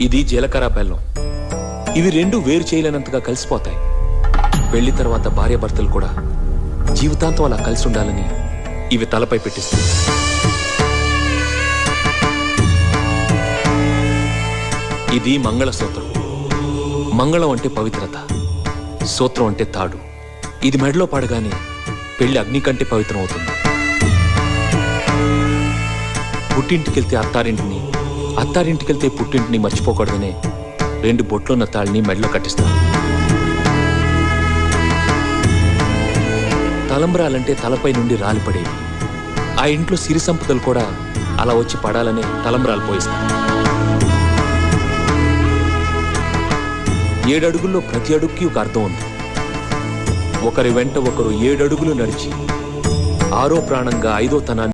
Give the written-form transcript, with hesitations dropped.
ఇది జీలకర్ర బెల్లం. ఇవి రెండు వేరు చేయలేనంతగా కలిసిపోతాయి. పెళ్లి తర్వాత భార్యాభర్తలు కూడా జీవితాంతం అలా కలిసి ఉండాలని ఇవి తలపై పెట్టిస్తుంది. ఇది మంగళసూత్రం. మంగళం అంటే పవిత్రత, సూత్రం అంటే తాడు. ఇది మెడలో పడగానే పెళ్లి అగ్ని కంటే పవిత్రం అవుతుంది. పుట్టింటికెళ్తే అత్తారింటిని, అత్తారింటికెళ్తే పుట్టింటిని మర్చిపోకూడదనే 2 బొట్లున్న తాళిని మెడలో కట్టిస్తారు. తలంబ్రాలంటే తలపై నుండి రాలిపడేవి. ఆ ఇంట్లో సిరి సంపదలు కూడా అలా వచ్చి పడాలనే తలంబ్రాలు పోయిస్తారు. 7 అడుగుల్లో ప్రతి అడుగుకి ఒక అర్థం ఉంది. ఒకరి వెంట ఒకరు 7 అడుగులు నడిచి 6వ ప్రాణంగా 5వ తనాన్ని